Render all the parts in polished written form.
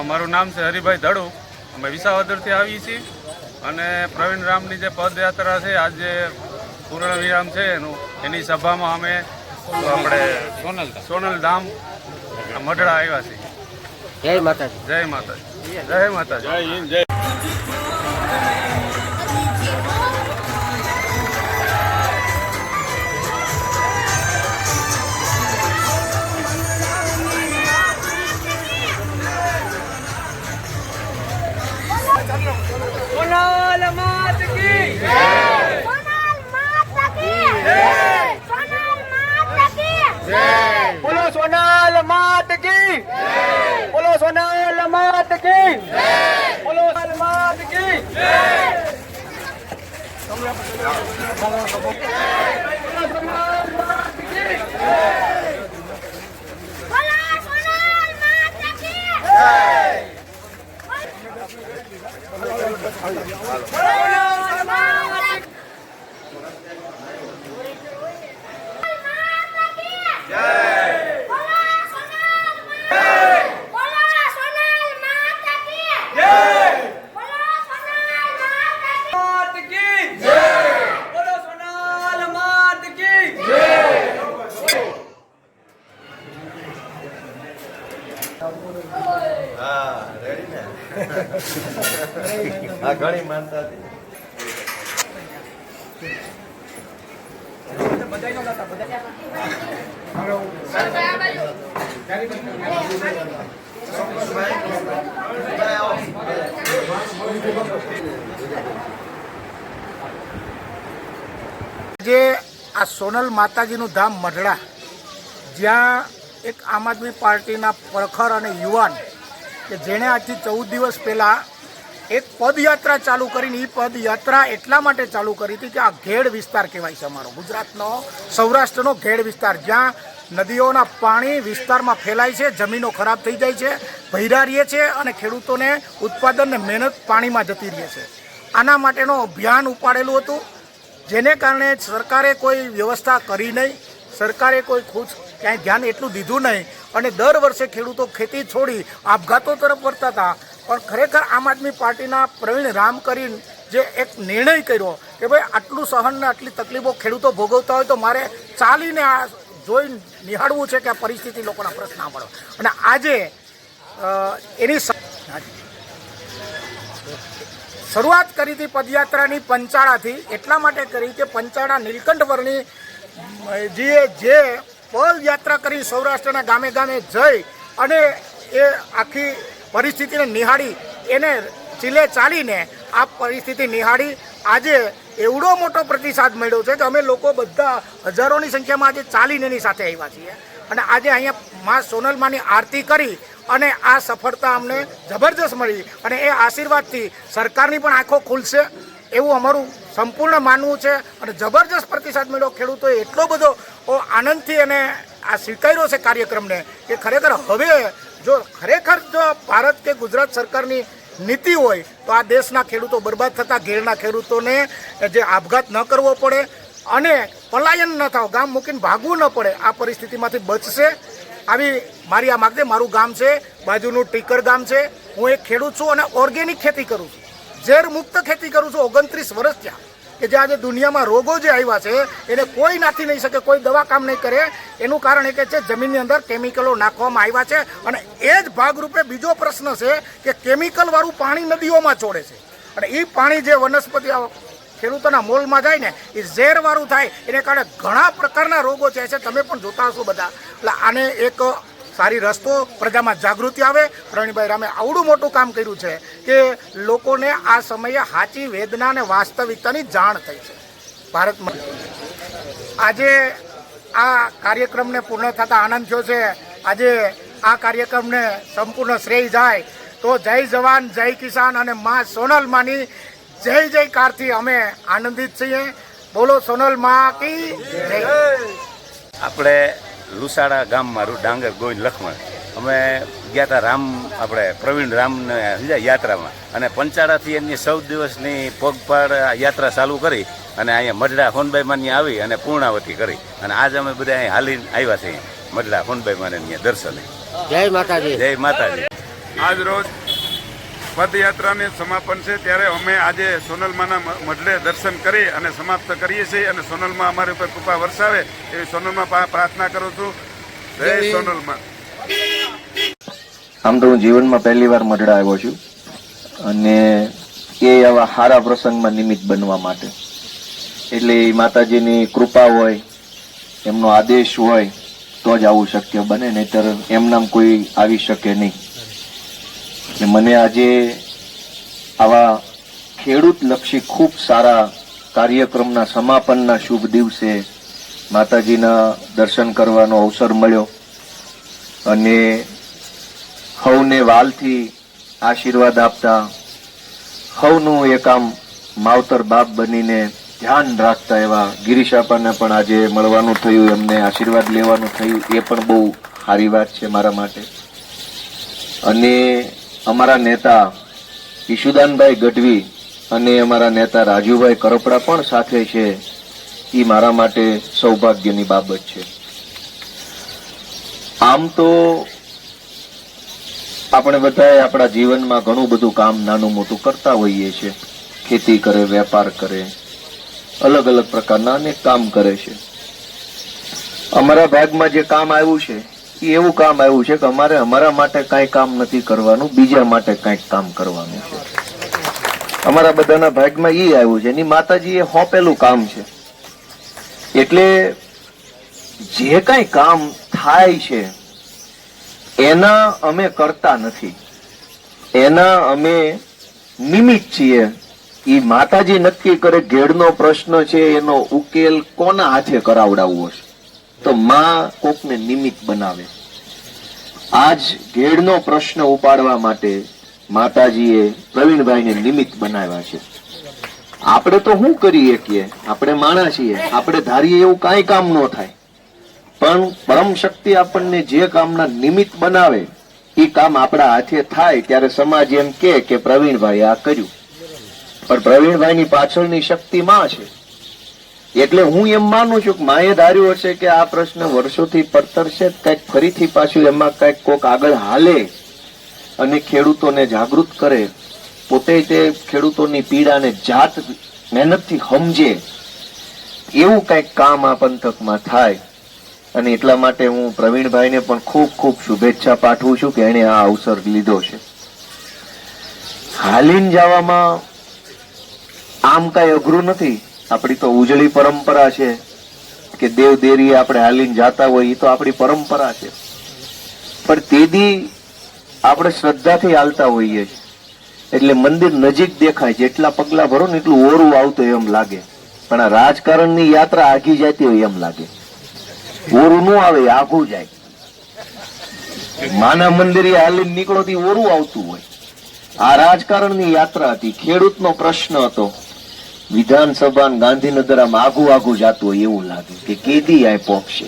મારું નામ છે હરિભાઈ ધડુ. અમે વિસાવદરથી આવીએ છીએ અને પ્રવીણ રામની જે પદયાત્રા છે, આજે પૂર્ણ વિરામ છે એની સભામાં અમે આપણે સોનલ ધામ મઢડા આવ્યા છીએ. જય માતાજી. જય માતાજી. જય માતાજી. જય. સોનલ માત કી જય. સોનલ માત કી જય. સોનલ માત કી જય. બોલો સોનલ માત કી જય. બોલો સોનલ માત કી જય. બોલો સોનલ માત કી જય. આ ઘણી માનતા હતી. જે આ સોનલ માતાજીનું ધામ મઢડા, જ્યાં એક આમ આદમી પાર્ટીના પ્રખર અને યુવાન કે જેણે આજથી 14 દિવસ પહેલાં એક પદયાત્રા ચાલુ કરીને, એ પદયાત્રા એટલા માટે ચાલુ કરી હતી કે આ ઘેડ વિસ્તાર કહેવાય છે અમારો, ગુજરાતનો સૌરાષ્ટ્રનો ઘેડ વિસ્તાર, જ્યાં નદીઓના પાણી વિસ્તારમાં ફેલાય છે, જમીનો ખરાબ થઈ જાય છે, ભૈરા રહે છે અને ખેડૂતોને ઉત્પાદન ને મહેનત પાણીમાં જતી રહે છે. આના માટેનો અભિયાન ઉપાડેલું હતું, જેને કારણે સરકારે કોઈ વ્યવસ્થા કરી નહીં, સરકારે કોઈ ખુદ ક્યાંય ધ્યાન એટલું દીધું નહીં અને દર વર્ષે ખેડૂતો ખેતી છોડી આપઘાતો તરફ વળતા હતા. પણ ખરેખર આમ આદમી પાર્ટીના પ્રવીણ રામ કરીને જે એક નિર્ણય કર્યો કે ભાઈ આટલું સહન ને આટલી તકલીફો ખેડૂતો ભોગવતા હોય તો મારે ચાલીને આ જોઈ નિહાળવું છે કે આ પરિસ્થિતિ લોકોના પ્રશ્ન સાંભળો. અને આજે એની શરૂઆત કરી હતી પદયાત્રાની પંચાળાથી, એટલા માટે કરી કે પંચાળા નીલકંઠ વર્ણી જે પદયાત્રા કરી સૌરાષ્ટ્રના ગામે ગામે જઈ અને એ આખી પરિસ્થિતિને નિહાળી, એને ચીલે ચાલીને આ પરિસ્થિતિ નિહાળી આજે એવડો મોટો પ્રતિસાદ મળ્યો છે કે અમે લોકો બધા હજારોની સંખ્યામાં આજે ચાલીને એની સાથે આવ્યા છીએ. અને આજે અહીંયા મા સોનલમાની આરતી કરી અને આ સફળતા અમને જબરજસ્ત મળી અને એ આશીર્વાદથી સરકારની પણ આંખો ખુલશે એવું અમારું સંપૂર્ણ માનવું છે. અને જબરજસ્ત પ્રતિસાદ મળ્યો, ખેડૂતોએ એટલો બધો આનંદથી અને આ સ્વીકાર્યો છે કાર્યક્રમને કે ખરેખર હવે જો ભારત કે ગુજરાત સરકારની નીતિ હોય તો આ દેશના ખેડૂતો બરબાદ થતા, ઘેરના ખેડૂતોને જે આપઘાત ન કરવો પડે અને પલાયન ન થાવ, ગામ મૂકીને ભાગવું ન પડે, આ પરિસ્થિતિમાંથી બચશે. આવી મારી આ માગણી. મારું ગામ છે બાજુનું ટીકર ગામ છે, હું એક ખેડૂત છું અને ઓર્ગેનિક ખેતી કરું છું, ઝેર મુક્ત ખેતી કરું છું 29 વર્ષ થયા. કે જે આજે દુનિયામાં રોગો જે આવ્યા છે એને કોઈ નાથી નહીં શકે, કોઈ દવા કામ નહીં કરે. એનું કારણ એ કે છે જમીનની અંદર કેમિકલો નાખવામાં આવ્યા છે અને એ જ ભાગરૂપે બીજો પ્રશ્ન છે કે કેમિકલવાળું પાણી નદીઓમાં છોડે છે અને એ પાણી જે વનસ્પતિ ખેડૂતોના મોલમાં જાય ને એ ઝેરવાળું થાય, એને કારણે ઘણા પ્રકારના રોગો છે. તમે પણ જોતા હશો બધા. એટલે આને એક સારી રસ્તો, પ્રજામાં જાગૃતિ આવે. પ્રવીણભાઈ રામે આવડું મોટું કામ કર્યું છે કે લોકોને આ સમયે સાચી વેદના અને વાસ્તવિકતાની જાણ થઈ છે ભારતમાં. આજે આ કાર્યક્રમને પૂર્ણ થતા આનંદ થયો છે. આજે આ કાર્યક્રમને સંપૂર્ણ શ્રેય જાય તો જય જવાન જય કિસાન અને મા સોનલ માની જય જયકારથી અમે આનંદિત છીએ. બોલો સોનલ મા કી જય. આપણે લુસાડા ગામમાં ડાંગર ગોવિંદ લખમણ અમે ગયા હતા આપણે પ્રવીણ રામને યાત્રામાં, અને પંચાળાથી એમની 14 દિવસની પગપાળ યાત્રા ચાલુ કરી અને અહીંયા મઢડા હોનબાઈ માની આવી અને પૂર્ણાવતી કરી અને આજે અમે બધા અહીં હાલીને આવ્યા છીએ મઢડા હોનબાઈ માને દર્શને. જય માતાજી. જય માતાજી. આજ રોજ પદયાત્રાને સમાપન છે ત્યારે અમે આજે સોનલમાના મઢે દર્શન કરી અને સમાપ્ત કરીએ છીએ અને સોનલમાં અમારી ઉપર કૃપા વરસાવે એવી સોનલમાં પ્રાર્થના કરું છું. જય સોનલમાં. આમ તો હું જીવનમાં પહેલી વાર મઢડા આવ્યો છું અને એ આવા સારા પ્રસંગમાં નિમિત્ત બનવા માટે, એટલે માતાજીની કૃપા હોય, એમનો આદેશ હોય તો જ આવું શક્ય બને, નહીતર એમનામ કોઈ આવી શકે નહીં. એટલે મને આજે આવા ખેડૂત લક્ષી ખૂબ સારા કાર્યક્રમના સમાપનના શુભ દિવસે માતાજીના દર્શન કરવાનો અવસર મળ્યો અને હવને વાલથી આશીર્વાદ આપતા, હવનું એક આમ માવતર બાપ બનીને ધ્યાન રાખતા એવા ગિરીશાપાને પણ આજે મળવાનું થયું, એમને આશીર્વાદ લેવાનું થયું, એ પણ બહુ સારી વાત છે મારા માટે. અને અમારા નેતા ઈશુદાનભાઈ ગઢવી અને અમારા નેતા રાજુભાઈ કરપડા પણ સાથે છે, એ મારા માટે સૌભાગ્યની બાબત છે. આમ તો આપણે બધાએ આપણા જીવનમાં ઘણું બધું કામ નાનું મોટું કરતા હોઈએ છીએ. ખેતી કરે, વેપાર કરે, અલગ અલગ પ્રકારના અનેક કામ કરે છે. અમારા ભાગમાં જે કામ આવ્યું છે એ એવું કામ આવ્યું છે કે અમારે અમારા માટે કાંઈ કામ નથી કરવાનું, બીજા માટે કાંઈક કામ કરવાનું છે. અમારા બધાના ભાગમાં એ આવ્યું છે, એની માતાજીએ હોપેલું કામ છે. એટલે જે કાંઈ કામ થાય છે એના અમે કરતા નથી, એના અમે નિમિત્ત છીએ. એ માતાજી નક્કી કરે ઘેડનો પ્રશ્ન છે એનો ઉકેલ કોના હાથે કરાવડાવવો છે, તો માં કોકને નિમિત્ત બનાવે. આજ ઘેડનો પ્રશ્ન ઉપાડવા માટે માતાજીએ પ્રવીણભાઈને નિમિત્ત બનાવ્યા છે. આપણે તો શું કરીએ કે આપણે માણસ છીએ, આપણે ધારીએ એવું કાંઈ કામ ન થાય, પણ પરમ શક્તિ આપણને જે કામના નિમિત્ત બનાવે એ કામ આપણા હાથે થાય ત્યારે સમાજ એમ કે પ્રવીણભાઈ આ કર્યું. પણ પ્રવીણભાઈની પાછળની શક્તિ માં છે. એટલે હું એમ માનું છું કે માએ ધાર્યું હશે કે આ પ્રશ્ન વર્ષોથી પડતર છે, કંઈક ફરીથી પાછું એમાં કંઈક કોક આગળ હાલે અને ખેડૂતોને જાગૃત કરે, પોતે તે ખેડૂતોની પીડાને જાત મહેનતથી સમજે, એવું કંઈક કામ આ પંથકમાં થાય. અને એટલા માટે હું પ્રવીણભાઈને પણ ખૂબ ખૂબ શુભેચ્છા પાઠવું છું કે એણે આ અવસર લીધો છે. હાલીને જવામાં આમ કઈ અઘરું નથી. આપણી તો ઉજળી પરંપરા છે કે દેવ દેરીએ આપણે હાલીને જાતા હોય, એ તો આપણી પરંપરા છે. પણ તેદી આપણે શ્રદ્ધાથી હાલતા હોઈએ છીએ, એટલે મંદિર નજીક દેખાય, જેટલા પગલા ભરો ને એટલું ઓરું આવતું એમ લાગે. પણ આ રાજકારણની યાત્રા આગી જતી હોય એમ લાગે, ઓરું નું આવે, આઘું જાય. માના મંદિરે હાલીને નીકળો થી ઓરું આવતું હોય. આ રાજકારણની યાત્રા હતી, ખેડૂતનો પ્રશ્ન હતો, વિધાનસભા ગાંધીનગર આમ આઘું આઘું જતું હોય એવું લાગે કે કેદી આ પોકશે.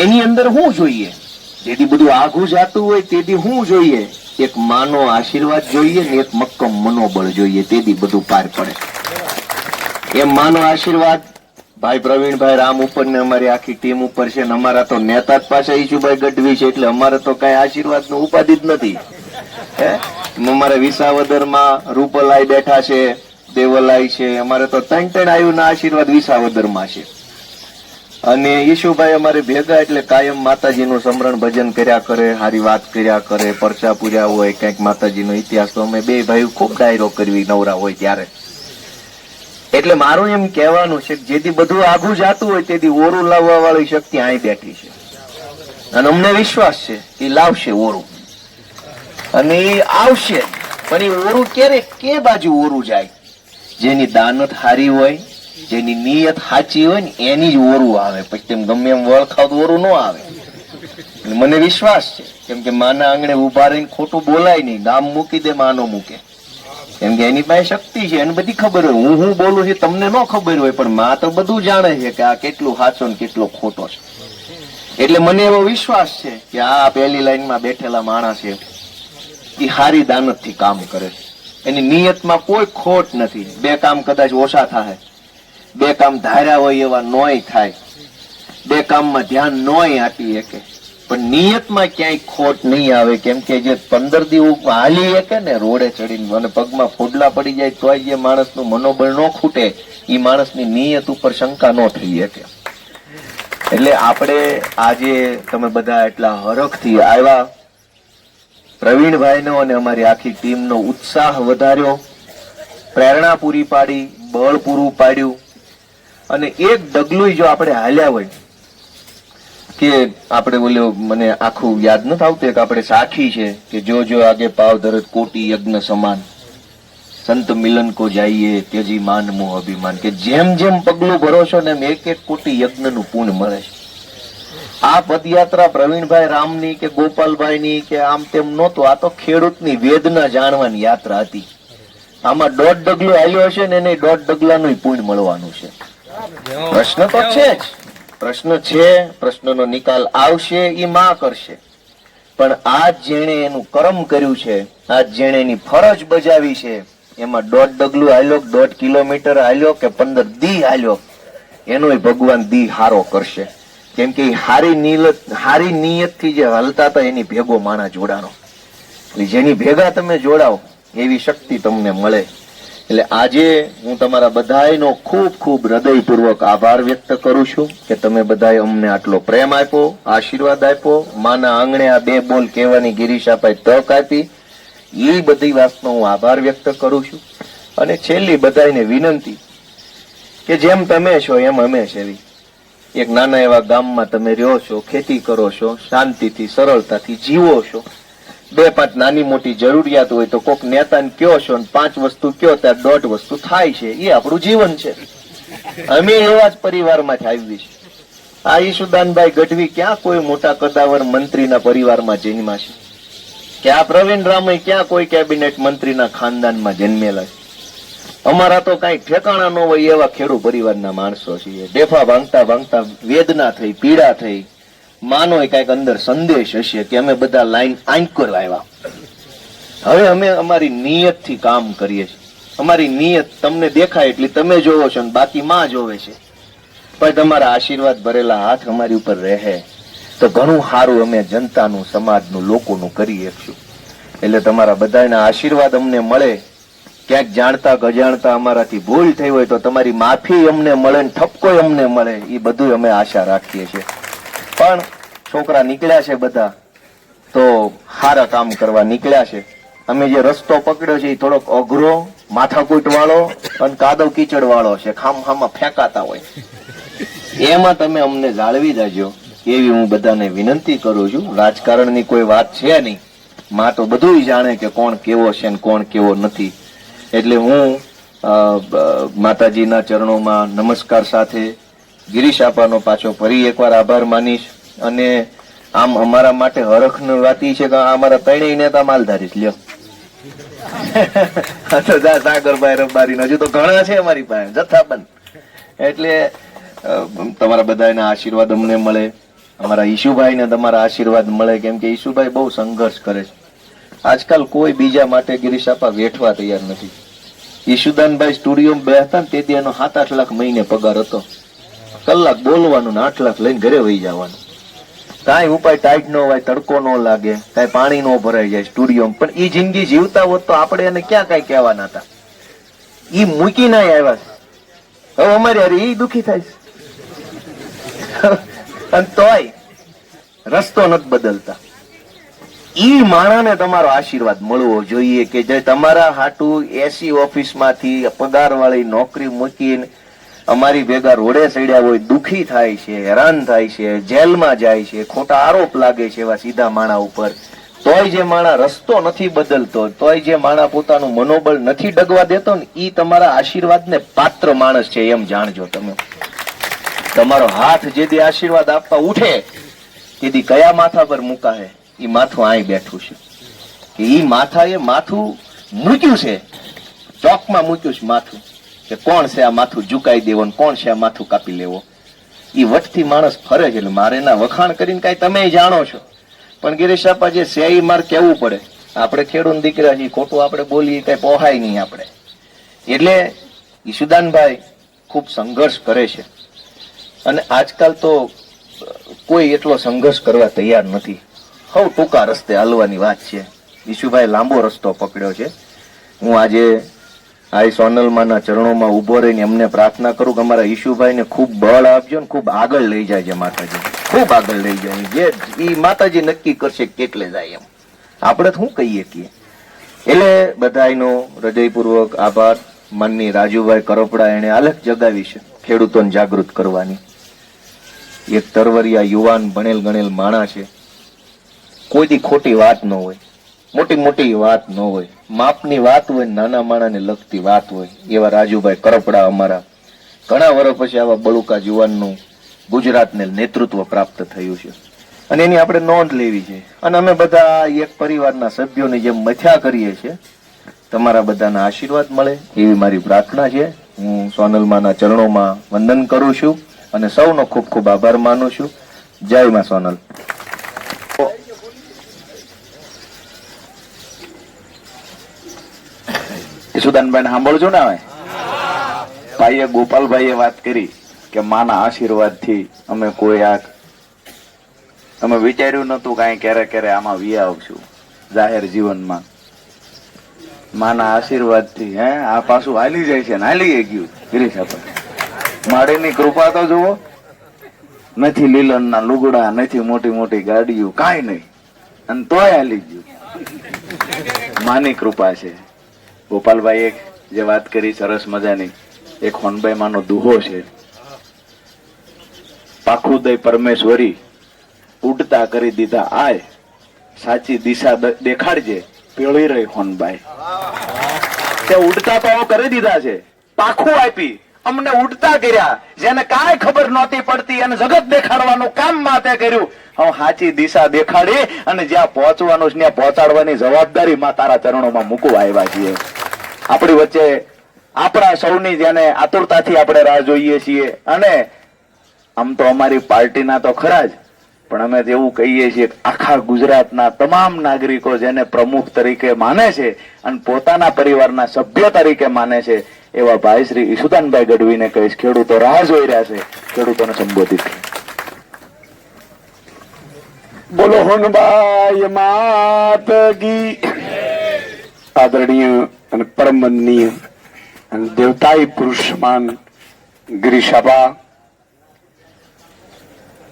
એની અંદર શું જોઈએ? જેથી બધું આઘું જતું હોય તેથી શું જોઈએ? એક માનો આશીર્વાદ જોઈએ ને એક મક્કમ મનોબળ જોઈએ, તેથી બધું પાર પડે. એમ માનો આશીર્વાદ ભાઈ પ્રવીણભાઈ રામ ઉપર ને અમારી આખી ટીમ ઉપર છે. ને અમારા તો નેતા જ પાછા ઈશુભાઈ ગઢવી છે, એટલે અમારે તો કઈ આશીર્વાદ નું ઉપાધિ જ નથી. અમારે વિસાવદરમાં રૂપલાઈ બેઠા છે, દેવલાઈ છે, અમારે તો ત્રણ આયુના આશીર્વાદ વિસાવદરમાં છે. અને ઈશુભાઈ અમારે ભેગા એટલે કાયમ માતાજીનું સ્મરણ ભજન કર્યા કરે, સારી વાત કર્યા કરે, પરચા પૂર્યા હોય, કંઈક માતાજીનો ઇતિહાસ. તો અમે બે ભાઈ ખૂબ ડાયરો કરવી નવરા હોય ત્યારે. એટલે મારું એમ કહેવાનું છે કે જેથી બધું આઘું જાતું હોય તેથી ઓરું લાવવા વાળી શક્તિ અહીં બેઠી છે, અને અમને વિશ્વાસ છે કે લાવશે ઓરું, અને એ આવશે. પણ એ ઓરું ક્યારે કે બાજુ ઓરું જાય? જેની દાનત હારી હોય, જેની નિયત સાચી હોય ને એની જ ઓરું આવે. પછી તેમ ગમે એમ વળખાવ તો ઓરું ન આવે. મને વિશ્વાસ છે, કેમ કે માના આંગણે ઉભા રહીને ખોટું બોલાય નહીં. ગામ મૂકી દે માનો મૂકે, કેમ કે એની પાસે શક્તિ છે, એને બધી ખબર હોય. હું બોલું છું તમને ન ખબર હોય, પણ માં તો બધું જાણે છે કે આ કેટલું સાચો ને કેટલો ખોટો છે. એટલે મને એવો વિશ્વાસ છે કે આ પહેલી લાઈનમાં બેઠેલા માણસ છે એ હારી દાનતથી કામ કરે છે. એની નિયતમાં કોઈ ખોટ નથી. બે કામ કદાચ ઓછા થાય, બે કામ ધાર્યા હોય એવા નોય થાય, બે કામમાં ધ્યાન નોય આપી શકે, પણ નિયતમાં ક્યાંય ખોટ નહીં આવે, કેમ કે જે 15 દિવસ હાલી શકે ને રોડે ચડીને અને પગમાં ફોડલા પડી જાય તોય જે માણસનું મનોબળ ન ખૂટે એ માણસની નિયત ઉપર શંકા ન થઈ શકે. એટલે આપણે આજે તમે બધા એટલા હરખથી આવ્યા, પ્રવીણભાઈનો અને અમારી આખી ટીમનો ઉત્સાહ વધાર્યો, પ્રેરણા પૂરી પાડી, બળ પૂરું પાડ્યું. અને એક ડગલું જો આપણે હાલ્યા હોય કે આપણે બોલ્યો મને આખું યાદ નથી આવતું કે આપણે સાખી છે કે જો જો આગે પાવ ધરત કોટી યજ્ઞ સમાન, સંત મિલન કો જાઈએ તેજી માન મોહ અભિમાન, કે જેમ જેમ પગલું ભરો છો ને એમ એક એક કોટી યજ્ઞનું પુણ્ય મળે છે. આ પદયાત્રા પ્રવીણભાઈ રામની કે ગોપાલભાઈની કે આમ તેમ નહોતું, આ તો ખેડૂતની વેદના જાણવાની યાત્રા હતી. આમાં 1.5 ડગલું હાલ્યો હશે ને એને 1.5 ડગલાનું પુણ્ય મળવાનું છે. પ્રશ્ન તો છે જ, પ્રશ્ન છે, પ્રશ્નનો નિકાલ આવશે, એ માં કરશે. પણ આજ જેણે એનું કર્મ કર્યું છે, આજ જેણે એની ફરજ બજાવી છે, એમાં 1.5 ડગલું હાલ્યો, 1.5 કિલોમીટર હાલ્યો કે 15 દી હાલ્યો, એનો ભગવાન દી હારો કરશે. કેમ કે હારી નિયતથી જે હલતા હતા એની ભેગો માણા જોડાનો, એટલે જેની ભેગા તમે જોડાઓ એવી શક્તિ તમને મળે. એટલે આજે હું તમારા બધાનો ખૂબ ખૂબ હૃદયપૂર્વક આભાર વ્યક્ત કરું છું કે તમે બધાએ અમને આટલો પ્રેમ આપ્યો, આશીર્વાદ આપ્યો, માના આંગણે આ 2 બોલ કહેવાની ગિરીશ આપાએ તક આપી, એ બધી વાતનો હું આભાર વ્યક્ત કરું છું. અને છેલ્લી બધાને વિનંતી કે જેમ તમે છો એમ અમે છે. એક નાના એવા ગામમાં તમે રહ્યો છો, ખેતી કરો છો, શાંતિથી સરળતાથી જીવો છો. 2-5 નાની મોટી જરૂરિયાત હોય તો કોક નેતાને કયો છો ને 5 વસ્તુ કયો ત્યારે 1.5 વસ્તુ થાય છે. એ આપણું જીવન છે. અમે એવા જ પરિવારમાંથી આવી છે. આ ઈશુદાનભાઈ ગઢવી ક્યાં કોઈ મોટા કદાવર મંત્રીના પરિવારમાં જન્મ્યા છે, કે આ પ્રવીણ રામય ક્યાં કોઈ કેબિનેટ મંત્રીના ખાનદાનમાં જન્મેલા છે. અમારા તો કઈ ઠેકાણા ન હોય એવા ખેડૂત પરિવારના માણસો છીએ. ડેફા ભાંગતા ભાંગતા વેદના થઈ, પીડા થઈ, માનો કઈક અંદર સંદેશ હશે કે અમે બધા લાઈન આંકર આવ્યા. હવે અમે અમારી નિયતથી કામ કરીએ છીએ. અમારી નિયત તમને દેખાય એટલે તમે જોવો છો ને બાકી માં જોવે છે. પણ તમારા આશીર્વાદ ભરેલા હાથ અમારી ઉપર રહે તો ઘણું સારું અમે જનતાનું, સમાજનું, લોકોનું કરી શકશું. એટલે તમારા બધાના આશીર્વાદ અમને મળે. ક્યાંક જાણતા ગજાણતા અમારાથી ભૂલ થઈ હોય તો તમારી માફી અમને મળે ને ઠપકો અમને મળે, એ બધું અમે આશા રાખીએ છીએ. પણ છોકરા નીકળ્યા છે બધા તો સારા કામ કરવા નીકળ્યા છે. અમે જે રસ્તો પકડ્યો છે એ થોડોક અઘરો, માથાકૂટ વાળો અને કાદવ કીચડ વાળો છે, ખામખામાં ફેંકાતા હોય. એમાં તમે અમને જાળવી જાજો એવી હું બધાને વિનંતી કરું છું. રાજકારણની કોઈ વાત છે નહીં, માં તો બધું જાણે કે કોણ કેવો છે ને કોણ કેવો નથી. એટલે હું માતાજીના ચરણોમાં નમસ્કાર સાથે ગિરીશ આપાનો પાછો ફરી એકવાર આભાર માનીશ. અને આમ અમારા માટે હરખની વાત છે કે અમારા 3 નેતા માલધારી લ્યો. સાગરભાઈ રબારી હજુ તો ઘણા છે અમારી પાસે જથ્થાબંધ. એટલે તમારા બધાના આશીર્વાદ અમને મળે, અમારા ઈશુભાઈને તમારા આશીર્વાદ મળે. કેમ કે ઈશુભાઈ બહુ સંઘર્ષ કરે છે. આજકાલ કોઈ બીજા માટે ગિરીશ આપા વેઠવા તૈયાર નથી. ઈશુદાનભાઈ સ્ટુડિયોમાં બેસતા ને તેથી એનો 7-8 લાખ મહિને પગાર હતો. કલાક બોલવાનું ને 8 લાખ લઈને ઘરે વહી જવાનું. કાંઈ ઉપાય ટાઈટ ન હોય, તડકો ન લાગે, કાંઈ પાણી ન ભરાઈ જાય સ્ટુડિયોમાં. પણ એ જિંદગી જીવતા હોત તો આપણે એને ક્યાં કાંઈ કહેવાના હતા. એ મૂકી ના આવ્યા છે. હવે અમારી હારે એ દુઃખી થાય છે અને તોય રસ્તો નથી બદલતા. ઈ માણાને તમારો આશીર્વાદ મળવો જોઈએ કે જે તમારા હાટું એસી ઓફિસમાંથી પગાર વાળી નોકરી મૂકીને અમારી ભેગા રોડે ચડ્યા હોય, દુઃખી થાય છે, હેરાન થાય છે, જેલમાં જાય છે, ખોટા આરોપ લાગે છે એવા સીધા માણા ઉપર. તોય જે માણા રસ્તો નથી બદલતો, તોય જે માણા પોતાનું મનોબળ નથી ડગવા દેતો ને, ઈ તમારા આશીર્વાદને પાત્ર માણસ છે એમ જાણજો તમે. તમારો હાથ જેથી આશીર્વાદ આપવા ઉઠે તેથી કયા માથા પર મુકાહે, ઈ માથું અહીં બેઠું છે. કે ઈ માથાએ માથું મૂક્યું છે, ચોકમાં મૂક્યું છે માથું, કે કોણ છે આ માથું ઝુકાઈ દેવો ને કોણ છે આ માથું કાપી લેવો. ઈ વટથી માણસ ફરે છે. એટલે મારે એના વખાણ કરીને કઈ તમે જાણો છો, પણ ગિરીશ આપા જે છે ઈ મારે કેવું પડે. આપણે ખેડૂત દીકરા છીએ, ખોટું આપણે બોલીએ કઈ પોહાય નહીં આપણે. એટલે ઈશુદાનભાઈ ખૂબ સંઘર્ષ કરે છે. અને આજકાલ તો કોઈ એટલો સંઘર્ષ કરવા તૈયાર નથી. હવ ટૂંકા રસ્તે હાલવાની વાત છે. ઈશુભાઈ લાંબો રસ્તો પકડ્યો છે. હું આજે આ સોનલમાના ચરણોમાં ઉભો રહીને એમને પ્રાર્થના કરું કે અમારા ઈશુભાઈને ખૂબ બળ આપજો ને ખૂબ આગળ લઈ જાય છે માતાજી, ખૂબ આગળ લઈ જાય. જે ઈ માતાજી નક્કી કરશે કેટલે જાય એમ આપણે શું કહીએ કે. એટલે બધાયનો હૃદયપૂર્વક આભાર. માનની રાજુભાઈ કરપડા એને આલેખ જગાવી છે ખેડૂતોને જાગૃત કરવાની. એક તરવરિયા યુવાન ભણેલ ગણેલ માણસ છે. કોઈથી ખોટી વાત ન હોય, મોટી મોટી વાત ન હોય, માપની વાત હોય, નાના માણાને લગતી વાત હોય. એવા રાજુભાઈ કરપડા અમારા ઘણા વર્ષ પછી આવા બળુકા યુવાનનું ગુજરાતને નેતૃત્વ પ્રાપ્ત થયું છે અને એની આપણે નોંધ લેવી છે. અને અમે બધા એક પરિવારના સભ્યોની જેમ મથ્યા કરીએ છીએ. તમારા બધાના આશીર્વાદ મળે એવી મારી પ્રાર્થના છે. હું સોનલમાના ચરણોમાં વંદન કરું છું અને સૌનો ખૂબ ખૂબ આભાર માનું છું. જય માં સોનલ. ઈશુદાનભાઈ સાંભળજો ને હવે ભાઈએ ગોપાલભાઈએ વાત કરી કે માના આશીર્વાદથી અમે કોઈ અમે વિચાર્યું નતું કાંઈ ક્યારે આમાં વી આવશું જાહેર જીવનમાં. માના આશીર્વાદથી આ પાછું હાલી જાય છે ને હાલી ગયું ગિરીશ આપણે. માળીની કૃપા તો જુઓ, નથી લીલનના લુગડા, નથી મોટી મોટી ગાડીઓ, કાંઈ નહીં, અને તોય હાલી ગયું. માની કૃપા છે. ગોપાલભાઈ એક જે વાત કરી સરસ મજાની, એક હોનભાઈ માનો દુહો છે, પાખુદય પરમેશ્વરી ઉડતા કરી દીધા આય, સાચી દિશા દેખાડજે પેળી રહી હોનભાઈ. તે ઉડતા તો કરી દીધા છે, પાખું આપી, અમને ઉડતા કર્યા. જેને કાંઈ ખબર નહોતી પડતી અને જગત દેખાડવાનું કામ માતે કર્યું. હવે સાચી દિશા દેખાડી અને જ્યાં પહોંચવાનું છે ત્યાં પહોંચાડવાની જવાબદારી માં તારા ચરણોમાં મૂકવા આવ્યા છીએ. આપણી વચ્ચે આપણા સૌની જેને આતુરતાથી આપણે રાહ જોઈએ છીએ. અને આમ તો અમારી પાર્ટીના તો ખરા જ, પણ અમે એવું કહીએ છીએ આખા ગુજરાતના તમામ નાગરિકો જેને પ્રમુખ તરીકે માને છે અને પોતાના પરિવારના સભ્ય તરીકે માને છે એવા ભાઈ શ્રી ઈશુદાનભાઈ ગઢવીને કહીશ, ખેડૂતો રાહ જોઈ રહ્યા છે, ખેડૂતોને સંબોધિત. બોલો હોનભાઈ માત કી. આદરણીય અને પરમ વંદનીય અને દેવતાઈ પુરુષમાન ગિરીશાબા,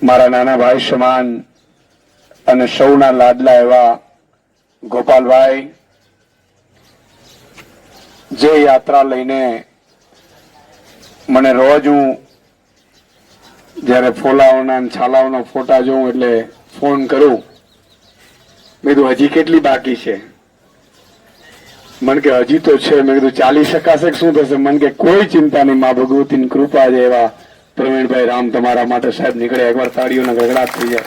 મારા નાના ભાઈ સમાન અને સૌના લાડલા એવા ગોપાલભાઈ, જે યાત્રા લઈને મને રોજ હું જયારે ફોલાઓના છાલાઓના ફોટા જોઉં એટલે ફોન કરું, મેં કીધું હજી કેટલી બાકી છે? મન કે હજી તો છે. મેં કીધું ચાલી શકાશે શું થશે? મન કે કોઈ ચિંતા નહીં, મા ભગવતીની કૃપા છે. એવા પ્રવીણભાઈ રામ તમારા માટે સાહેબ નીકળે, એકવાર તાળીઓના ગગડાટ થઈ જાય.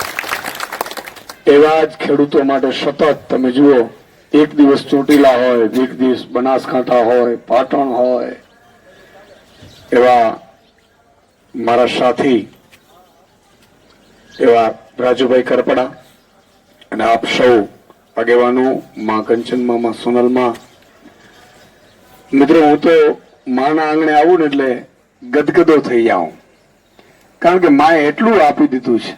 એવા જ ખેડૂતો માટે સતત તમે જુઓ, એક દિવસ ચોટીલા હોય, એક દિવસ બનાસકાંઠા હોય, પાટણ હોય, એવા મારા સાથી એવા રાજુભાઈ કરપડા અને આપ સૌ આગેવાનો, માં કંચનમાં, માં સોનલમાં. મિત્રો, હું તો માના આંગણે આવું ને એટલે ગદગદો થઈ જાઉં, કારણ કે માએ એટલું આપી દીધું છે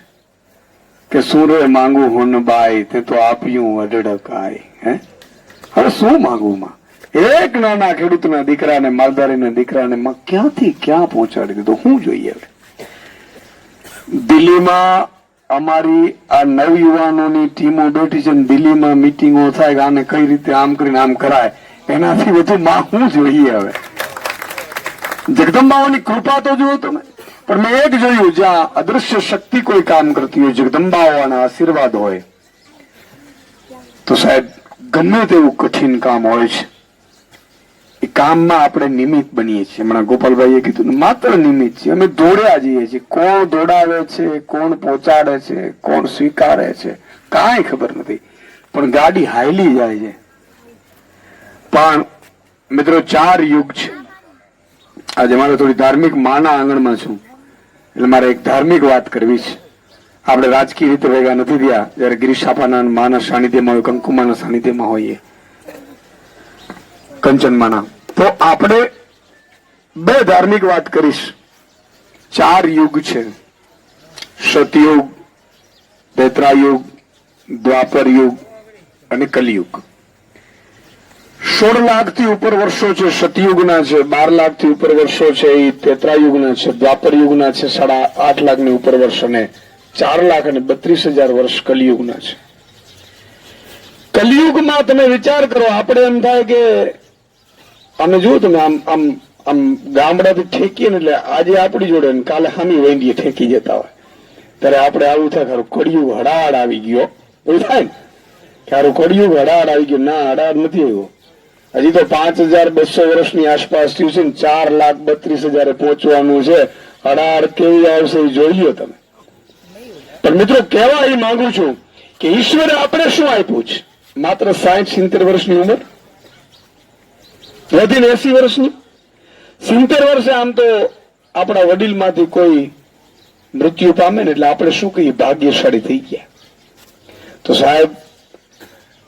કે સુરે માંગુ હોન બાઈ તે તો આપ્યું અડડકાય. હવે શું માંગુ માં? એક નાના ખેડૂતના દીકરાને, માલધારીના દીકરાને માં ક્યાંથી ક્યાં પહોંચાડી દીધો, શું જોઈએ? દિલ્હીમાં અમારી આ નવયુવાનોની ટીમો બેઠી છે ને દિલ્હીમાં મીટિંગો થાય કે આને કઈ રીતે આમ કરીને આમ કરાય, એનાથી વધુ માં શું જોઈએ? હવે જગદંબાઓની કૃપા તો જુઓ તમે. પણ મેં એક જોયું, જ્યાં અદૃશ્ય શક્તિ કોઈ કામ કરતી હોય, જગદંબાઓના આશીર્વાદ હોય, તો સાહેબ ગમે તેવું કઠિન કામ હોય છે, એ કામમાં આપણે નિમિત્ત બનીએ છીએ. હમણાં ગોપાલભાઈએ કીધું માત્ર નિમિત્ત છે. અમે દોડ્યા જઈએ છીએ. કોણ દોડાવે છે, કોણ પહોંચાડે છે, કોણ સ્વીકારે છે, કાંઈ ખબર નથી, પણ ગાડી હાયલી જાય છે. પણ મિત્રો, 4 યુગ છે. આજે મારે થોડી ધાર્મિક માના આંગણમાં છું એટલે મારે એક ધાર્મિક વાત કરવી છે. આપણે રાજકીય રીતે ભેગા નથી થયા. જયારે ગિરીશ છાપાના માના સાનિધ્યમાં હોય, કંકુમાના સાનિધ્યમાં હોઈએ, કંચનમાના, તો આપણે 2 ધાર્મિક વાત કરીશ. 4 યુગ છે. સતયુગ, ત્રેતાયુગ, દ્વાપર યુગ અને કલિયુગ. 16 લાખથી ઉપર વર્ષો છે સતયુગના છે, 12 લાખથી ઉપર વર્ષો છે એ ત્રેતાયુગના છે, દ્વાપર યુગના છે 8.5 લાખની ઉપર વર્ષ અને 4,32,000 વર્ષ કલિયુગના છે. કલિયુગમાં તમે વિચાર કરો, આપણે એમ થાય કે અમે જુઓ તમે આમ આમ આમ ગામડાથી ઠેકીએ ને એટલે આજે આપણી જોડે ને કાલે હામી વૈંડીએ ઠેકી જતા હોય ત્યારે આપણે આવું થાય ખરું કળિયુગ હડાડ આવી ગયો એવું થાય ને કે હારું કળિયુગ હડાડ આવી ગયો. ના, હડાડ નથી આવ્યો. હજી તો 5,200 વર્ષની આસપાસ થયું છે ને 4,32,000 પહોંચવાનું છે. હડાડ કેવી આવશે એ જોઈ લો તમે. પણ મિત્રો કહેવા એ માંગુ છું કે ઈશ્વરે આપણે શું આપ્યું છે? માત્ર 60-70 વર્ષની ઉંમર, વધીને 80 વર્ષની. 70 વર્ષે આમ તો આપણા વડીલમાંથી કોઈ મૃત્યુ પામે ને એટલે આપણે શું કહીએ, ભાગ્યશાળી થઈ ગયા. તો સાહેબ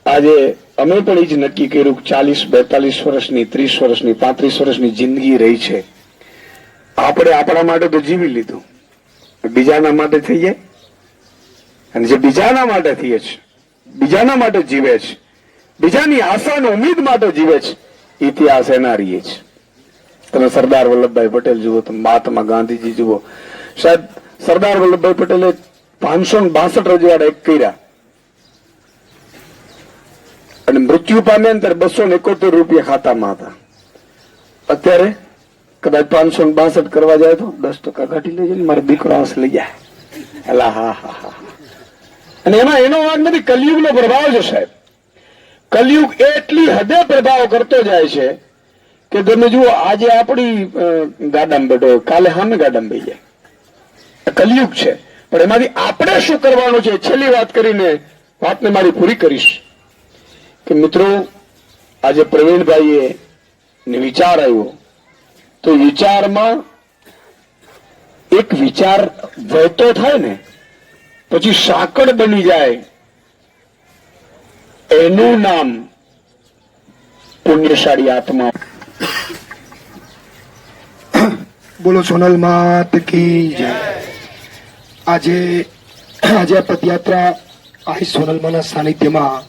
આજે અમે પણ એ જ નક્કી કર્યું કે 40-42 વર્ષની, 30 વર્ષની, 35 વર્ષની જિંદગી રહી છે. આપણે આપણા માટે તો જીવી લીધું, બીજાના માટે થઈ જાય. અને જે બીજાના માટે થઈએ છે, બીજાના માટે જીવે છે, બીજાની આશા અને ઉમ્મીદ માટે જીવે છે, ઇતિહાસ એના રહીએ છે. તમે સરદાર વલ્લભભાઈ પટેલ જુઓ, તમે મહાત્મા ગાંધીજી જુઓ. સાહેબ સરદાર વલ્લભભાઈ પટેલે 562 રજવાડા એક કર્યા અને મૃત્યુ પામ્યા ને ત્યારે 271 રૂપિયા ખાતામાં હતા. અત્યારે કદાચ 562 કરવા જાય તો 10% ઘટી લેજે ને મારો દીકરો આંસ લઈ જાય. એલા હા હા હા. અને એમાં એનો વાંક નથી, કલિયુગનો પ્રભાવ છે સાહેબ. કલિયુગ એટલી હદે પ્રભાવ કરતો જાય છે કે તમે જુઓ આજે આપણી ગાડામાં બેઠો, કાલે સામે ગાડામાં બેસી જાય. કલિયુગ છે. પણ એમાંથી આપણે શું કરવાનું છે? છેલ્લી વાત કરીને વાતને મારી પૂરી કરીશ કે મિત્રો આજે પ્રવીણભાઈએ વિચાર આવ્યો તો વિચારમાં એક વિચાર વહેતો થાય ને પછી સાંકળ બની જાય, એનું નામ પુણ્યશાળી આત્મા. બોલો સોનલ માત કી જય. આજે આ પદયાત્રા આ સોનલમાના સાનિધ્યમાં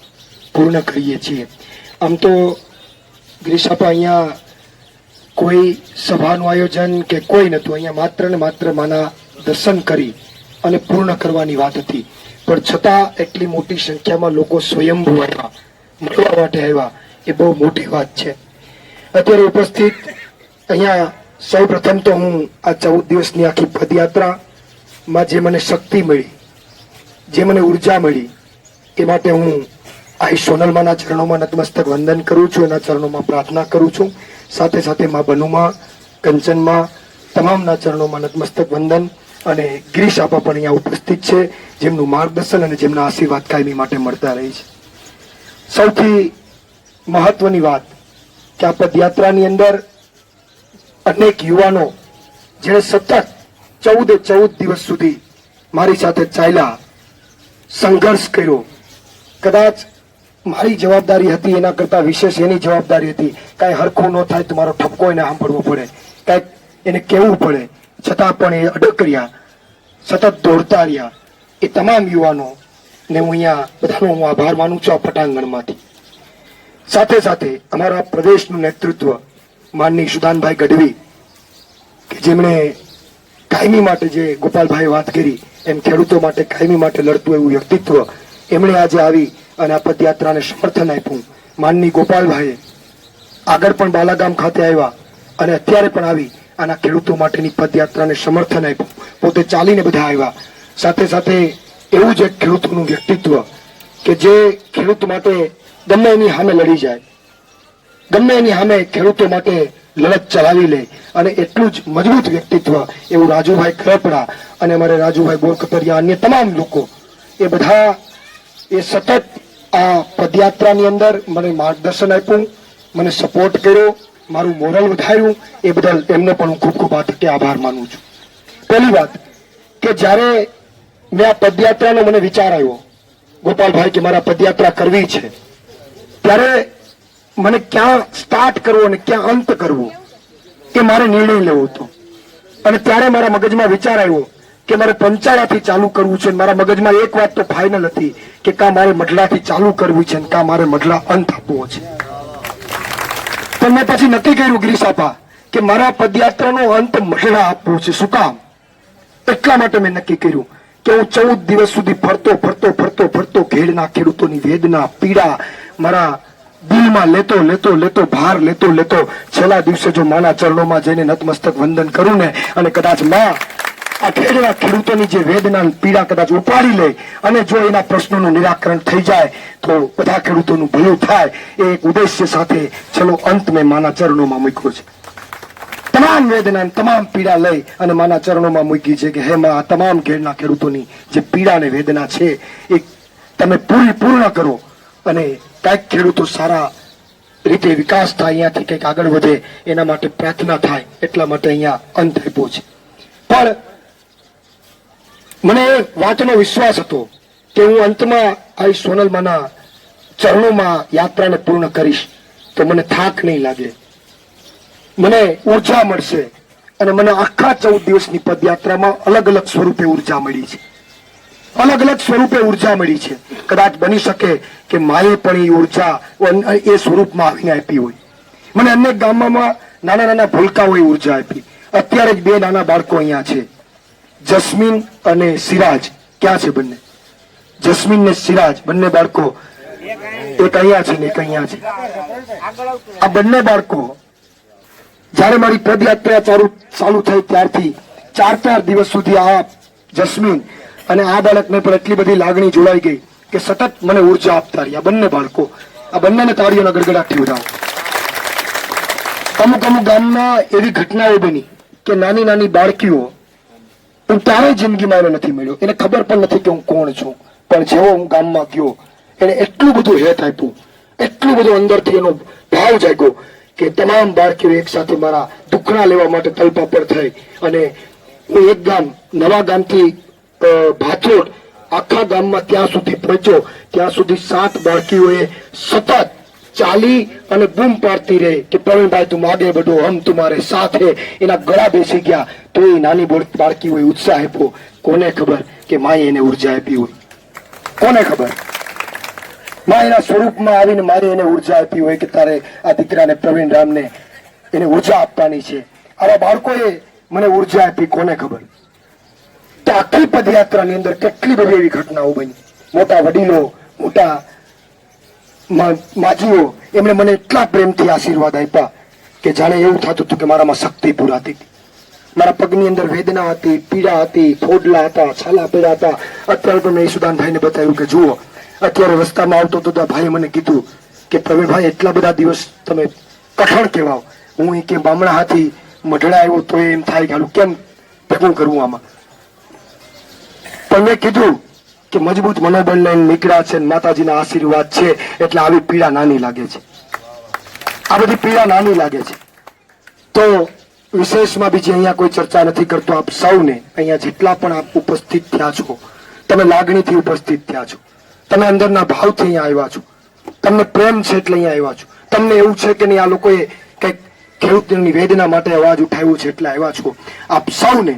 પૂર્ણ કરીએ છીએ. આમ તો ગ્રીસાપા અહીંયા કોઈ સભાનું આયોજન કે કોઈ નતું, અહીંયા માત્ર ને માત્ર માના દર્શન કરી અને પૂર્ણ કરવાની વાત હતી. પણ છતાં એટલી મોટી સંખ્યામાં લોકો સ્વયંભૂ આવ્યા, મળવા માટે આવ્યા, એ બહુ મોટી વાત છે. અત્યારે ઉપસ્થિત અહીંયા સૌ પ્રથમ તો હું આ 14 દિવસની આખી પદયાત્રામાં જે મને શક્તિ મળી, જે મને ઉર્જા મળી, એ માટે હું આ સોનલમાના ચરણોમાં નતમસ્તક વંદન કરું છું, એના ચરણોમાં પ્રાર્થના કરું છું. સાથે સાથે મા બનુમાં, કંચનમાં, તમામના ચરણોમાં નતમસ્તક વંદન. અને ગિરીશ આપા પણ અહીંયા ઉપસ્થિત છે, જેમનું માર્ગદર્શન અને જેમના આશીર્વાદ કાયમી માટે મળતા રહે છે. સૌથી મહત્વની વાત કે આ પદયાત્રાની અંદર અનેક યુવાનો જેણે સતત 14 દિવસ સુધી મારી સાથે ચાલ્યા, સંઘર્ષ કર્યો. કદાચ મારી જવાબદારી હતી એના કરતા વિશેષ એની જવાબદારી હતી. કાંઈ હરખું ન થાય તો મારો ઠપકો એને સાંભળવો પડે, કાંઈક એને કહેવું પડે, છતાં પણ એ અડગ રહ્યા, સતત દોડતા રહ્યા. એ તમામ યુવાનો ને હું અહીંયા બધાનો હું આભાર માનું છું આ પટાંગણમાંથી. સાથે સાથે અમારા પ્રદેશનું નેતૃત્વ માનની સુદાનભાઈ ગઢવી કે જેમણે કાયમી માટે, જે ગોપાલભાઈએ વાત કરી એમ ખેડૂતો માટે કાયમી માટે લડતું એવું વ્યક્તિત્વ, એમણે આજે આવી અને આ પદયાત્રાને સમર્થન આપ્યું. માનની ગોપાલભાઈએ આગળ પણ બાલાગામ ખાતે આવ્યા અને અત્યારે પણ આવી આના ખેડૂતો માટેની પદયાત્રાને સમર્થન આપ્યું. પોતે ચાલીને બધા આવ્યા. સાથે સાથે એવું જ એક ખેડૂતોનું વ્યક્તિત્વ કે જે ખેડૂત માટે ગમે એની સામે લડી જાય, ગમે એની સામે ખેડૂતો માટે લડત ચલાવી લે, અને એટલું જ મજબૂત વ્યક્તિત્વ એવું રાજુભાઈ ખરપડા અને અમારે રાજુભાઈ બોરકતરિયા, અન્ય તમામ લોકો, એ બધા એ સતત આ પદયાત્રાની અંદર મને માર્ગદર્શન આપ્યું, મને સપોર્ટ કર્યો, મારું મોરલ વધાર્યું. એ બદલ એમને પણ હું ખૂબ ખૂબ આભાર માનું છું. પહેલી વાત કે જ્યારે મેં આ પદયાત્રાનો મને વિચાર આવ્યો, ગોપાલભાઈ કે મારા પદયાત્રા કરવી છે, ત્યારે મને ક્યાં સ્ટાર્ટ કરવો અને ક્યાં અંત કરવો એ મારે નિર્ણય લેવો હતો. અને ત્યારે મારા મગજમાં વિચાર આવ્યો કે મારે પંચાળાથી ચાલુ કરવું છે. મારા મગજમાં એક વાત તો ફાઇનલ હતી કે કા મારે મઢલાથી ચાલુ કરવું છે ને કા મારે મઢલા અંત આપવો છે. પણ મેં પછી નક્કી કર્યું ગિરીશાપા કે મારા પદયાત્રાનો અંત મઢલા આપવો છે. શું કામ? એટલા માટે મેં નક્કી કર્યું કે હું 14 દિવસ સુધી ફરતો ઘેડના ખેડૂતોની વેદના પીડા મારા દિલમાં લેતો ભાર લેતો છેલ્લા દિવસે જો માના ચરણોમાં જઈને નતમસ્તક વંદન કરું ને અને કદાચ માં આ ખેડના ખેડૂતોની જે વેદના પીડા કદાચ ઉપાડી લે અને જો એના પ્રશ્નોનું નિરાકરણ થઈ જાય તો બધા ખેડૂતોનું ભલું થાય એ એક ઉદ્દેશ્ય સાથે ચલો અંત મેં માના ચરણોમાં મૂક્યો છે. તમામ વેદના તમામ પીડા લઈ અને માના ચરણોમાં મૂકી છે કે હે માં, આ તમામ ખેડના ખેડૂતોની જે પીડા ને વેદના છે એ તમે પૂર્ણ કરો અને કાંઈક ખેડૂતો સારા રીતે વિકાસ થાય, અહીંયાથી કંઈક આગળ વધે એના માટે પ્રાર્થના થાય. એટલા માટે અહીંયા અંત આપ્યો છે. પણ મને એ વાતનો વિશ્વાસ હતો કે હું અંતમાં આ સોનલમાના ચરણોમાં યાત્રાને પૂર્ણ કરીશ તો મને થાક નહીં લાગે, મને ઉર્જા મળશે અને મને આખા 14 દિવસની પદયાત્રામાં અલગ અલગ સ્વરૂપે ઉર્જા મળી છે. અલગ અલગ સ્વરૂપે ઉર્જા મળી છે. કદાચ બની શકે કે માએ પણ એ ઉર્જા એ સ્વરૂપમાં આવીને આપી હોય. મને અનેક ગામમાં નાના ભૂલકાઓએ ઉર્જા આપી. અત્યારે જ 2 નાના બાળકો અહીંયા છે, જસ્મીન અને સિરાજ. ક્યાં છે બંને? જસ્મીન ને સિરાજ બંને બાળકો, એક અહીંયા છે ને એક અહીંયા છે. આ બંને બાળકો જયારે મારી પદયાત્રા ચાલુ થઈ ત્યારથી 4 દિવસ સુધી આ જસ્મીન અને આ બાળકને પણ એટલી બધી લાગણી જોડાઈ ગઈ કે સતત મને ઉર્જા આપતા રહ્યા. બંને બાળકો, આ બંનેને તાળીઓના ગડગડાટથી વધાવો. અમુક ગામમાં એવી ઘટનાઓ બની કે નાની બાળકીઓ હું ક્યારેય જિંદગીમાં એને નથી મળ્યો, એને ખબર પણ નથી કે હું કોણ છું. પણ જેવો હું ગામમાં ગયો એને એટલું બધું હેત આપ્યું, એટલું બધું અંદરથી એનો ભાવ જાગ્યો કે તમામ બાળકીઓ એક સાથે મારા દુખણા લેવા માટે તલપાપડ થઈ. અને હું એક ગામ, નવા ગામથી ભાથોડ આખા ગામમાં ત્યાં સુધી પહોંચ્યો. ત્યાં સુધી 7 બાળકીઓએ સતત ચાલી અને બૂમ પાડતી રહી કે પ્રવીણભાઈ તું આગે બઢો, હમ તુમારે સાથ હે. એના ગળા બેસી ગયા તો એ નાની બાળકીઓએ ઉત્સાહ આપ્યો. કોને ખબર કે માએ એને ઉર્જા આપી હોય? કોને ખબર? માં એના સ્વરૂપમાં આવીને મારે એને ઉર્જા આપી હોય કે તારે આ દીકરાને પ્રવીણ રામને એને ઉર્જા આપવાની છે. આવા બાળકોએ મને ઉર્જા આપી. કોને ખબર? તો આખી પદયાત્રાની અંદર કેટલી બધી એવી ઘટનાઓ બની. મોટા વડીલો, મોટા માજીઓ એમણે મને એટલા પ્રેમથી આશીર્વાદ આપ્યા કે જાણે એવું થતું હતું કે મારામાં શક્તિ પુરાતી હતી. મારા પગની અંદર વેદના હતી, પીડા હતી, ફોડલા હતા, છાલા પીડા હતા. અત્યારે તો મેં ઈસુદાનભાઈને બતાવ્યું કે જુઓ, અત્યારે રસ્તામાં આવતો તો ભાઈએ મને કીધું કે પ્રવીણભાઈ એટલા બધા દિવસ તમે કઠણ કહેવાઓ. હું કે બામણા હાથી મઢડા આવ્યો તો એમ થાય કે કેમ ભેગું કરવું આમાં. પણ મેં કીધું કે મજબૂત મનોબળ લઈને નીકળ્યા છે, માતાજીના આશીર્વાદ છે એટલે આવી પીડા નાની લાગે છે, આ બધી પીડા નાની લાગે છે. તો વિશેષમાં બીજી અહીંયા કોઈ ચર્ચા નથી કરતો. આપ સૌને અહીંયા જેટલા પણ આપ ઉપસ્થિત થયા છો, તમે લાગણીથી ઉપસ્થિત થયા છો, તમે અંદરના ભાવથી અહીંયા આવ્યા છો, તમને પ્રેમ છે એટલે અહીંયા આવ્યા છો, તમને એવું છે કે નહીં આ લોકોએ કંઈક ખેડૂતની વેદના માટે અવાજ ઉઠાવ્યું છે એટલે આવ્યા છો. આપ સૌને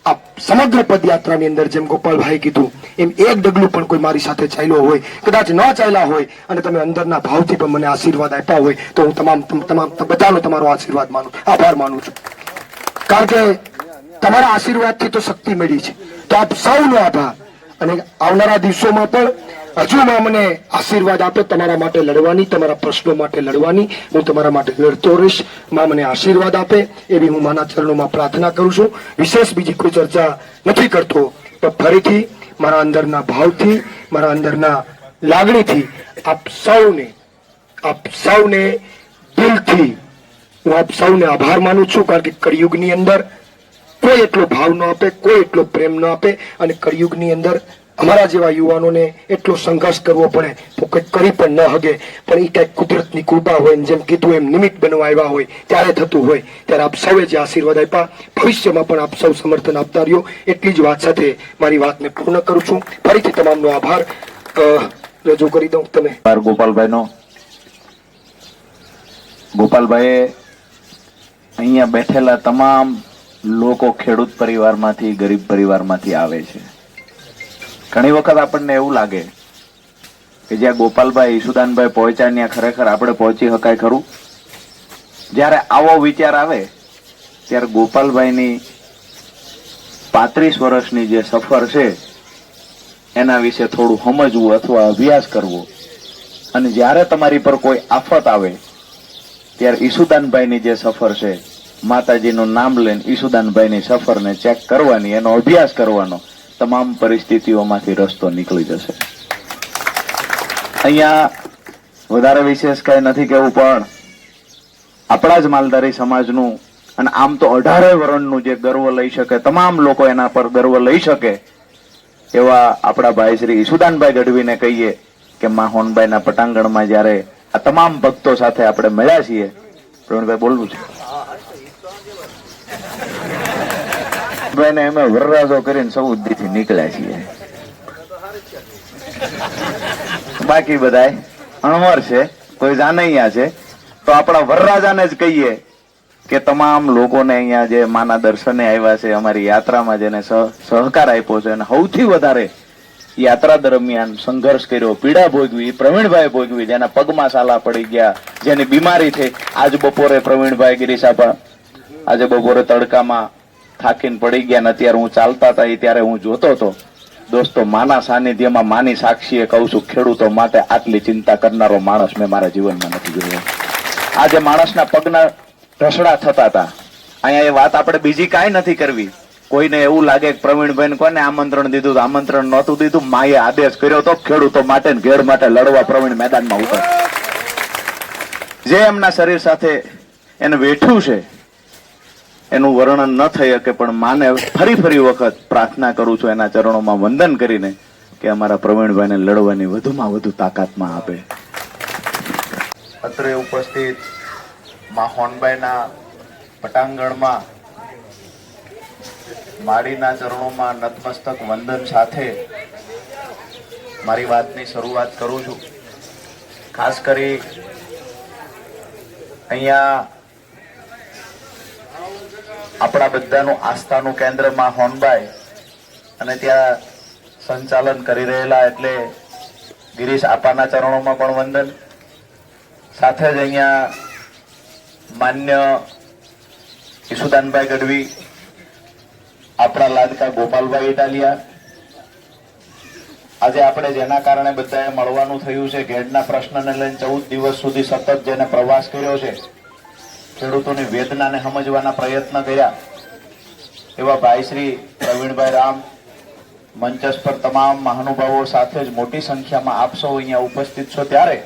આ સમગ્ર પદયાત્રાની અંદર જેમ ગોપાલભાઈ કીધું એમ એક ડગલું પણ કોઈ મારી સાથે ચાલ્યો હોય, કદાચ ન ચાલ્યા હોય અને તમે અંદરના ભાવથી પણ મને આશીર્વાદ આપ્યા હોય તો હું તમામ બધાનો તમારો આશીર્વાદ આભાર માનું છું. કારણ કે તમારા આશીર્વાદથી તો શક્તિ મળી છે. તો આપ સૌનો આભાર. અને આવનારા દિવસોમાં પણ હજુ માં મને આશીર્વાદ આપે તમારા માટે લડવાની, તમારા પ્રશ્નો માટે લડવાની. હું તમારા માટે લડતો રહીશ. માં મને આશીર્વાદ આપે એવી હું માના ચરણોમાં પ્રાર્થના કરું છું. વિશેષ બીજી કોઈ ચર્ચા નથી કરતો. પણ ફરીથી મારા અંદરના ભાવથી, મારા અંદરના લાગણીથી આપ સૌને દિલથી હું આપ સૌને આભાર માનું છું. કારણ કે કળિયુગની અંદર કોઈ એટલો ભાવ ન આપે, કોઈ એટલો પ્રેમ ન આપે અને કળિયુગની અંદર અમારા જેવા યુવાનોને એટલો સંઘર્ષ કરવો પડે તો કંઈક કરી પણ ન હગે. પણ એ કંઈક કુદરતની કૃપા હોય, જેમ કીધું એમ નિમિત્ત બનવા આવ્યા હોય ત્યારે થતું હોય. ત્યારે આપ સૌએ જે આશીર્વાદ આપ્યા ભવિષ્યમાં પણ આપ સૌ સમર્થન આપતા રહ્યો. એટલી જ વાત સાથે મારી વાતને પૂર્ણ કરું છું. ફરીથી તમામનો આભાર રજૂ કરી દઉં. તમે ગોપાલભાઈનો ગોપાલભાઈએ અહીંયા બેઠેલા તમામ લોકો ખેડૂત પરિવારમાંથી, ગરીબ પરિવારમાંથી આવે છે. ઘણી વખત આપણને એવું લાગે કે જ્યાં ગોપાલભાઈ, ઈસુદાનભાઈ પહોંચ્યા ત્યાં ખરેખર આપણે પહોંચી શકાય ખરું? જ્યારે આવો વિચાર આવે ત્યારે ગોપાલભાઈની 35 વર્ષની જે સફર છે એના વિશે થોડું સમજવું અથવા અભ્યાસ કરવો, અને જ્યારે તમારી પર કોઈ આફત આવે ત્યારે ઈસુદાનભાઈની જે સફર છે, માતાજીનું નામ લઈને ઈસુદાનભાઈની સફરને ચેક કરવાની, એનો અભ્યાસ કરવાનો, તમામ પરિસ્થિતિઓમાંથી રસ્તો નીકળી જશે. અહીંયા વધારે વિશેષ કઈ નથી કહેવું, પણ આપણા જ માલધારી સમાજનું, અને આમ તો 18 વર્ષનું જે ગર્વ લઈ શકે, તમામ લોકો એના પર ગર્વ લઈ શકે એવા આપણા ભાઈ શ્રી ઈસુદાનભાઈ ગઢવીને કહીએ કે માં હોનબાઈના પટાંગણમાં જ્યારે આ તમામ ભક્તો સાથે આપણે મળ્યા છીએ. પ્રવીણભાઈ બોલવું છે? ભાઈને અમે વરરાજો કરીને 14 થી નીકળ્યા છીએ, બાકી બધાય અણવર છે, કોઈ જાનૈયા છે. તો આપણા વરરાજાને જ કહીએ કે તમામ લોકોને અહીંયા જે માના દર્શને આવ્યા છે, અમારી યાત્રામાં જેને સહકાર આપ્યો છે, અને સૌથી વધારે યાત્રા દરમિયાન સંઘર્ષ કર્યો, પીડા ભોગવી, પ્રવીણભાઈ ભોગવી, જેના પગમાં સાલા પડી ગયા, જેની બીમારી થઈ. આજ બપોરે પ્રવીણભાઈ ગિરીસાપા આજે બપોરે તડકામાં થાકીને પડી ગયા, ને અત્યારે હું ચાલતા હતા ત્યારે હું જોતો હતો. દોસ્તો, માના સાનિધ્યમાં માની સાક્ષીએ કહું છું, ખેડૂતો માટે આટલી ચિંતા કરનારો માણસ મેં મારા જીવનમાં નથી જોયો. આજે માણસના પગના ઢસડા થતા હતા. અહીંયા એ વાત આપણે બીજી કાંઈ નથી કરવી. કોઈને એવું લાગે કે પ્રવીણભાઈને કોને આમંત્રણ દીધું, આમંત્રણ નહોતું દીધું, માએ આદેશ કર્યો તો ખેડૂતો માટે ને ઘેડ માટે લડવા પ્રવીણ મેદાનમાં ઉતર. જે એમના શરીર સાથે એને વેઠ્યું છે એનું વર્ણન ન થઈ શકે, પણ માને ફરી વખત પ્રાર્થના કરું છું એના ચરણોમાં વંદન કરીને કે અમારા પ્રવીણભાઈને લડવાની વધુમાં વધુ તાકાતમાં આપે. અત્રે ઉપસ્થિત માં હોનબાઈના પટાંગણમાં માડીના ચરણોમાં નતમસ્તક વંદન સાથે મારી વાતની શરૂઆત કરું છું. ખાસ કરી અહીંયા આપણા બધાનું આસ્થાનું કેન્દ્ર માં હોનબાઈ, અને ત્યાં સંચાલન કરી રહેલા એટલે ગિરીશ આપાના ચરણોમાં પણ વંદન. સાથે જ અહીંયા માન્ય ઈસુદાનભાઈ ગઢવી, આપણા લાડકા ગોપાલભાઈ ઇટાલિયા, આજે આપણે જેના કારણે બધાએ મળવાનું થયું છે, ઘેડના પ્રશ્નને લઈને 14 દિવસ સુધી સતત જેને પ્રવાસ કર્યો છે, ખેડૂતોની વેદનાને સમજવાના પ્રયત્ન કર્યા, એવા ભાઈ શ્રી પ્રવીણભાઈ રામ, મંચસ પર તમામ મહાનુભાવો સાથે જ મોટી સંખ્યામાં આપ સૌ અહીંયા ઉપસ્થિત છો. ત્યારે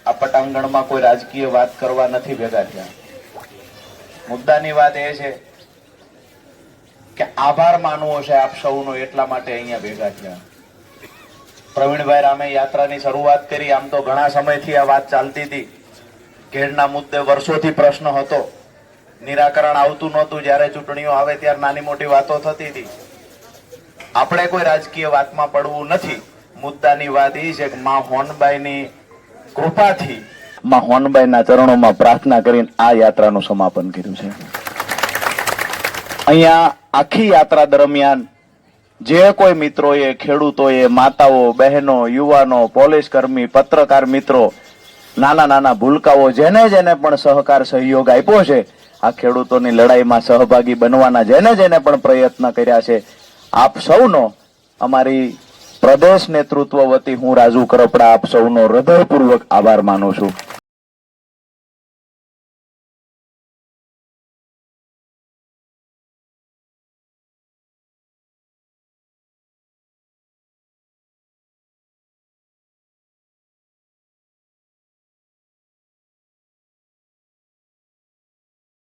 આ પટાંગણમાં કોઈ રાજકીય વાત કરવા નથી ભેગા થયા. મુદ્દાની વાત એ છે કે આભાર માનવો છે આપ સૌનો, એટલા માટે અહીંયા ભેગા થયા. પ્રવીણભાઈ રામે યાત્રાની શરૂઆત કરી. આમ તો ઘણા સમયથી આ વાત ચાલતી હતી. ઘેડના મુદ્દે વર્ષોથી પ્રશ્ન હતો, નિરાકરણ આવતું નહોતું. જ્યારે ચૂંટણીઓ આવે ત્યારે નાની મોટી વાતો થતી હતી. આપણે કોઈ રાજકીય વાતમાં પડવું નથી. મુદ્દાની વાત એ છે કે માં હોનબાઈની કૃપાથી માં હોનબાઈના ચરણોમાં પ્રાર્થના કરીને આ યાત્રાનું સમાપન કર્યું છે. અહીંયા આખી યાત્રા દરમિયાન જે કોઈ મિત્રોએ, ખેડૂતોએ, માતાઓ, બહેનો, યુવાનો, પોલીસ કર્મી, પત્રકાર મિત્રો, નાના નાના ભૂલકાઓ, જેને જેને પણ સહકાર સહયોગ આપ્યો છે, આ ખેડૂતોની લડાઈમાં સહભાગી બનવાના જેને જેને પણ પ્રયત્ન કર્યા છે, આપ સૌનો અમારી પ્રદેશ નેતૃત્વ વતી હું રાજુ કરપડા આપ સૌનો હૃદયપૂર્વક આભાર માનું છું.